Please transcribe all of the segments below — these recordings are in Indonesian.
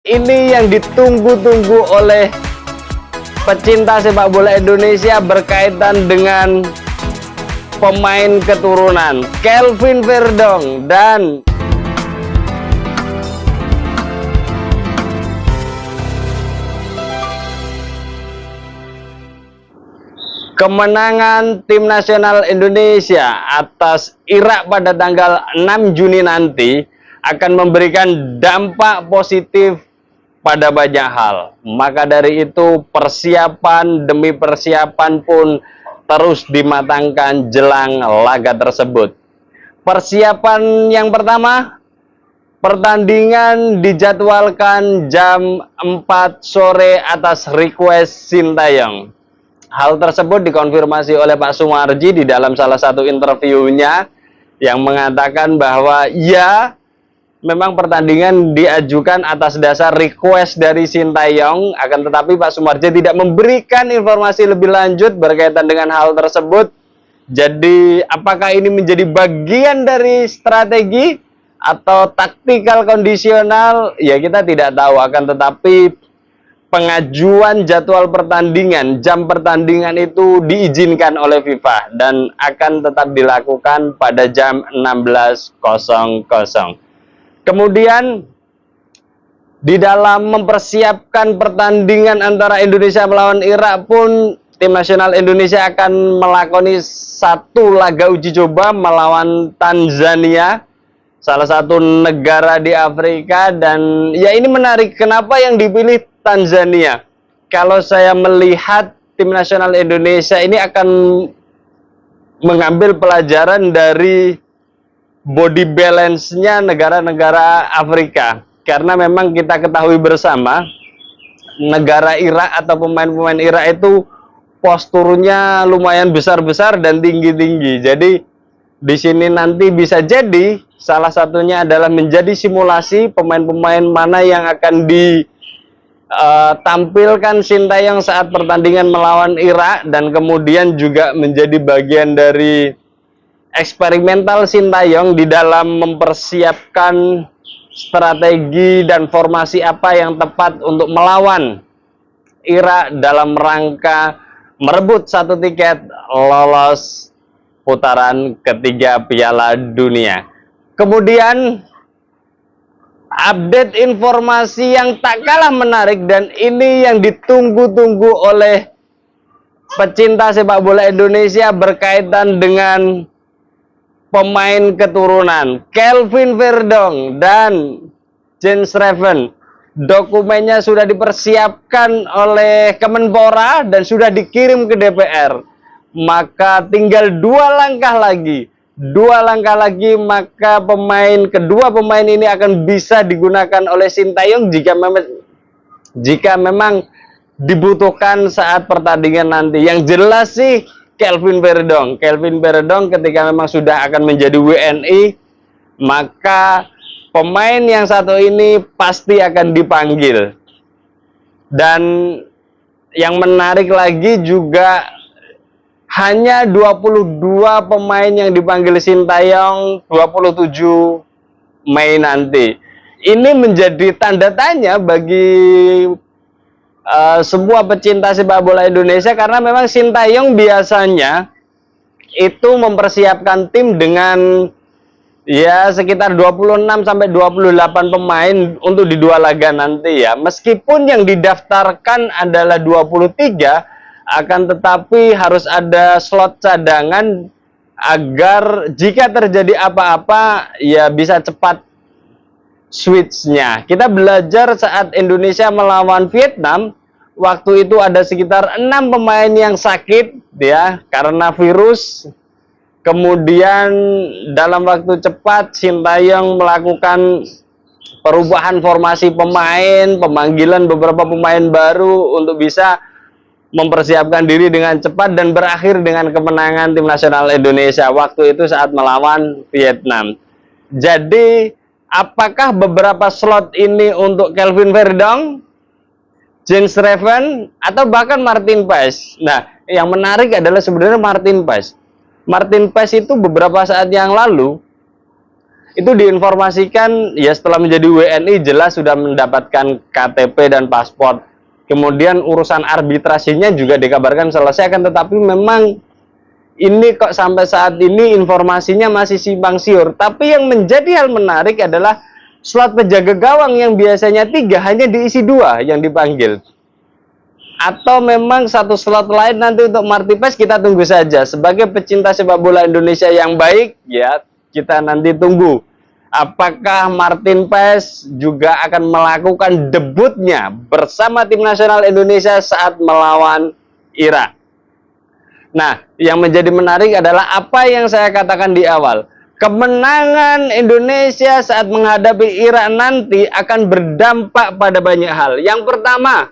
Ini yang ditunggu-tunggu oleh pecinta sepak bola Indonesia berkaitan dengan pemain keturunan Kelvin Verdong dan kemenangan tim nasional Indonesia atas Irak pada tanggal 6 Juni nanti akan memberikan dampak positif pada banyak hal. Maka dari itu persiapan demi persiapan pun terus dimatangkan jelang laga tersebut. Persiapan yang pertama, pertandingan dijadwalkan jam 4 sore atas request Sintayong. Hal tersebut dikonfirmasi oleh Pak Sumarji di dalam salah satu interviewnya yang mengatakan bahwa ya, memang pertandingan diajukan atas dasar request dari Sintayong, akan tetapi Pak Sumarji tidak memberikan informasi lebih lanjut berkaitan dengan hal tersebut. Jadi apakah ini menjadi bagian dari strategi atau taktikal kondisional? Ya kita tidak tahu, akan tetapi pengajuan jadwal pertandingan, jam pertandingan itu diizinkan oleh FIFA dan akan tetap dilakukan pada jam 16.00. Kemudian di dalam mempersiapkan pertandingan antara Indonesia melawan Irak pun tim nasional Indonesia akan melakoni satu laga uji coba melawan Tanzania, salah satu negara di Afrika. Dan ya ini menarik, kenapa yang dipilih Tanzania? Kalau saya melihat tim nasional Indonesia ini akan mengambil pelajaran dari body balance-nya negara-negara Afrika. Karena memang kita ketahui bersama, negara Irak atau pemain-pemain Irak itu posturnya lumayan besar-besar dan tinggi-tinggi. Jadi di sini nanti bisa jadi salah satunya adalah menjadi simulasi pemain-pemain mana yang akan tampilkan Sintayong saat pertandingan melawan Irak, dan kemudian juga menjadi bagian dari eksperimental Sintayong di dalam mempersiapkan strategi dan formasi apa yang tepat untuk melawan Irak dalam rangka merebut satu tiket lolos putaran ketiga Piala Dunia. Kemudian update informasi yang tak kalah menarik, dan ini yang ditunggu-tunggu oleh pecinta sepak bola Indonesia berkaitan dengan pemain keturunan Kelvin Verdong dan Jens Schreven. Dokumennya sudah dipersiapkan oleh Kemenpora dan sudah dikirim ke DPR. Maka tinggal dua langkah lagi maka kedua pemain ini akan bisa digunakan oleh Sintayong jika memang dibutuhkan saat pertandingan nanti. Yang jelas sih Kelvin Verdong ketika memang sudah akan menjadi WNI, maka pemain yang satu ini pasti akan dipanggil. Dan yang menarik lagi juga, hanya 22 pemain yang dipanggil Sintayong 27 Mei nanti. Ini menjadi tanda tanya bagi semua pecinta sepak bola Indonesia, karena memang Sintayong biasanya itu mempersiapkan tim dengan ya sekitar 26 sampai 28 pemain untuk di dua laga nanti ya. Meskipun yang didaftarkan adalah 23, akan tetapi harus ada slot cadangan agar jika terjadi apa-apa ya bisa cepat switch-nya. Kita belajar saat Indonesia melawan Vietnam, waktu itu ada sekitar 6 pemain yang sakit ya karena virus. Kemudian dalam waktu cepat Sintayong melakukan perubahan formasi pemain, pemanggilan beberapa pemain baru untuk bisa mempersiapkan diri dengan cepat dan berakhir dengan kemenangan tim nasional Indonesia waktu itu saat melawan Vietnam. Jadi apakah beberapa slot ini untuk Kelvin Verdong, Jens Schreven, atau bahkan Martin Paes? Nah, yang menarik adalah sebenarnya Martin Paes. Martin Paes itu beberapa saat yang lalu itu diinformasikan ya setelah menjadi WNI jelas sudah mendapatkan KTP dan paspor. Kemudian urusan arbitrasinya juga dikabarkan selesai, kan tetapi memang ini kok sampai saat ini informasinya masih simpang siur. Tapi yang menjadi hal menarik adalah slot penjaga gawang yang biasanya 3 hanya diisi 2 yang dipanggil. Atau memang satu slot lain nanti untuk Martipes, kita tunggu saja. Sebagai pecinta sepak bola Indonesia yang baik, ya kita nanti tunggu. Apakah Martin Paes juga akan melakukan debutnya bersama tim nasional Indonesia saat melawan Irak? Nah, yang menjadi menarik adalah apa yang saya katakan di awal. Kemenangan Indonesia saat menghadapi Irak nanti akan berdampak pada banyak hal. Yang pertama,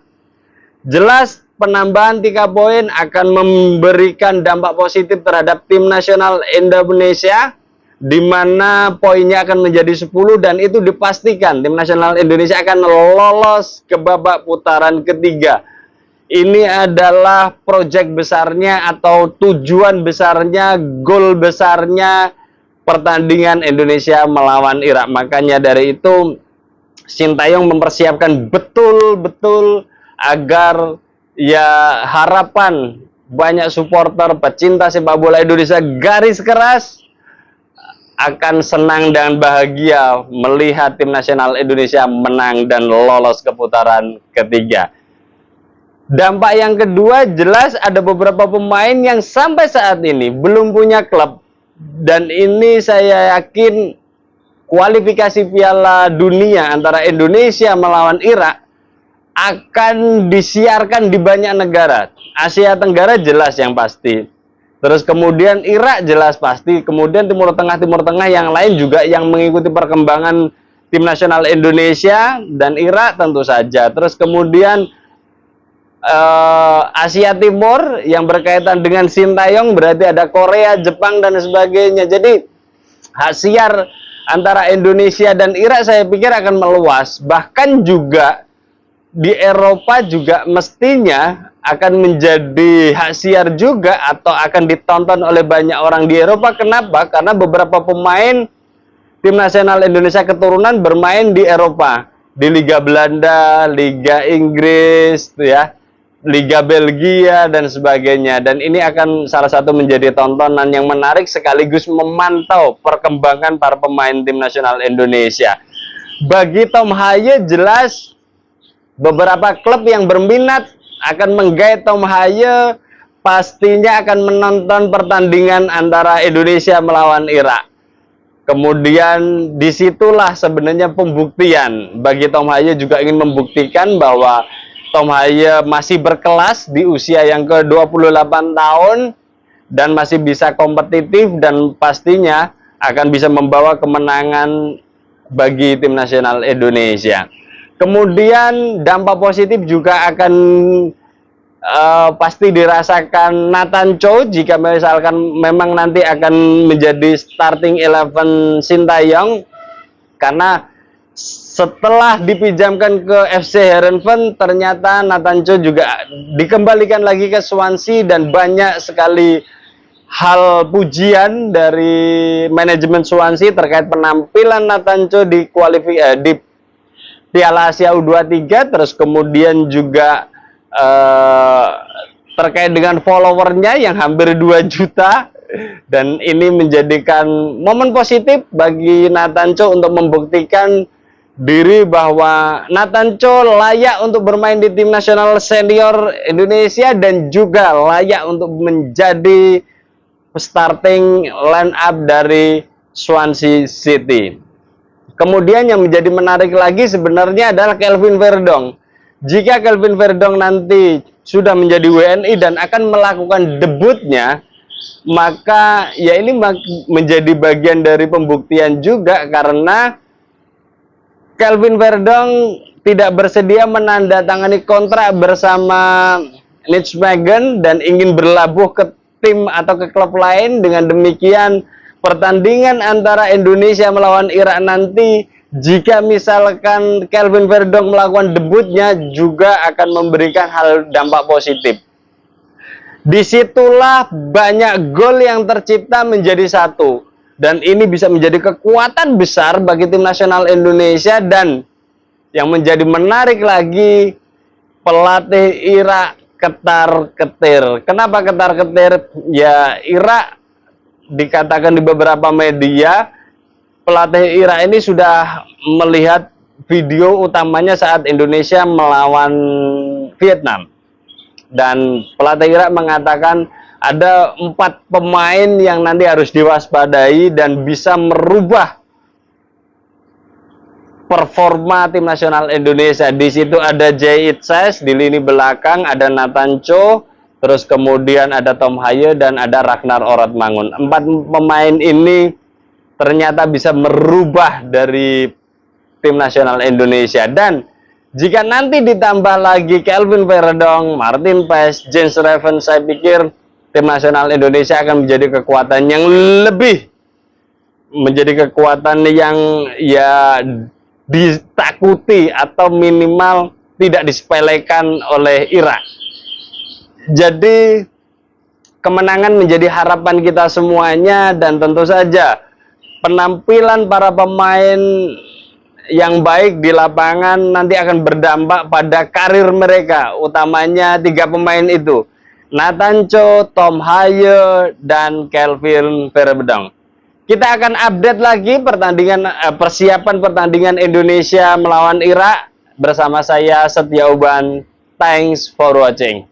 jelas penambahan 3 poin akan memberikan dampak positif terhadap tim nasional Indonesia, di mana poinnya akan menjadi 10 dan itu dipastikan tim nasional Indonesia akan lolos ke babak putaran ketiga. Ini adalah proyek besarnya atau tujuan besarnya, goal besarnya pertandingan Indonesia melawan Irak. Makanya dari itu Sintayong mempersiapkan betul-betul agar ya harapan banyak supporter pecinta sepak bola Indonesia garis keras akan senang dan bahagia melihat tim nasional Indonesia menang dan lolos ke putaran ketiga. Dampak yang kedua, jelas ada beberapa pemain yang sampai saat ini belum punya klub, dan ini saya yakin kualifikasi Piala Dunia antara Indonesia melawan Irak akan disiarkan di banyak negara. Asia Tenggara jelas yang pasti. Terus kemudian Irak jelas pasti, kemudian Timur Tengah yang lain juga yang mengikuti perkembangan tim nasional Indonesia dan Irak tentu saja. Terus kemudian Asia Timur yang berkaitan dengan Sintayong, berarti ada Korea, Jepang dan sebagainya. Jadi hak siar antara Indonesia dan Irak saya pikir akan meluas. Bahkan juga di Eropa juga mestinya akan menjadi hak siar juga atau akan ditonton oleh banyak orang di Eropa. Kenapa? Karena beberapa pemain tim nasional Indonesia keturunan bermain di Eropa, di Liga Belanda, Liga Inggris, ya, Liga Belgia dan sebagainya. Dan ini akan salah satu menjadi tontonan yang menarik sekaligus memantau perkembangan para pemain tim nasional Indonesia. Bagi Tom Haye jelas beberapa klub yang berminat akan menggait Tom Haye, pastinya akan menonton pertandingan antara Indonesia melawan Irak. Kemudian disitulah sebenarnya pembuktian bagi Tom Haye, juga ingin membuktikan bahwa Tom Haye masih berkelas di usia yang ke-28 tahun dan masih bisa kompetitif dan pastinya akan bisa membawa kemenangan bagi tim nasional Indonesia. Kemudian dampak positif juga akan pasti dirasakan Nathan Chow jika misalkan memang nanti akan menjadi starting 11 Sintayong, karena setelah dipinjamkan ke FC Heerenveen ternyata Nathan Chow juga dikembalikan lagi ke Swansea dan banyak sekali hal pujian dari manajemen Swansea terkait penampilan Nathan Chow di Piala Asia U23, terus kemudian juga terkait dengan followernya yang hampir 2 juta, dan ini menjadikan momen positif bagi Nathan Chow untuk membuktikan diri bahwa Nathan Chow layak untuk bermain di tim nasional senior Indonesia dan juga layak untuk menjadi starting line up dari Swansea City. Kemudian yang menjadi menarik lagi sebenarnya adalah Kelvin Verdong. Jika Kelvin Verdong nanti sudah menjadi WNI dan akan melakukan debutnya, maka ya ini menjadi bagian dari pembuktian juga, karena Kelvin Verdong tidak bersedia menandatangani kontrak bersama Nijmegen dan ingin berlabuh ke tim atau ke klub lain. Dengan demikian pertandingan antara Indonesia melawan Irak nanti, jika misalkan Kelvin Verdong melakukan debutnya, juga akan memberikan hal dampak positif. Disitulah banyak gol yang tercipta menjadi satu. dan ini bisa menjadi kekuatan besar bagi tim nasional Indonesia. Dan yang menjadi menarik lagi, pelatih Irak ketar-ketir. Kenapa ketar-ketir? Ya, Irak dikatakan di beberapa media, pelatih Irak ini sudah melihat video utamanya saat Indonesia melawan Vietnam. Dan pelatih Irak mengatakan ada 4 pemain yang nanti harus diwaspadai dan bisa merubah performa tim nasional Indonesia. Di situ ada Jay Itzes di lini belakang, ada Nathan Cho, terus kemudian ada Tom Haye dan ada Ragnar Oratmangun. 4 pemain ini ternyata bisa merubah dari tim nasional Indonesia. Dan jika nanti ditambah lagi Kelvin Verdong, Martin Paes, James Reven, saya pikir tim nasional Indonesia akan menjadi kekuatan yang lebih, menjadi kekuatan yang ya ditakuti atau minimal tidak disepelekan oleh Irak. Jadi kemenangan menjadi harapan kita semuanya, dan tentu saja penampilan para pemain yang baik di lapangan nanti akan berdampak pada karir mereka, utamanya 3 pemain itu, Nathan Cho, Tom Haye, dan Kelvin Verdong. Kita akan update lagi persiapan pertandingan Indonesia melawan Irak bersama saya Setia Uban. Thanks for watching.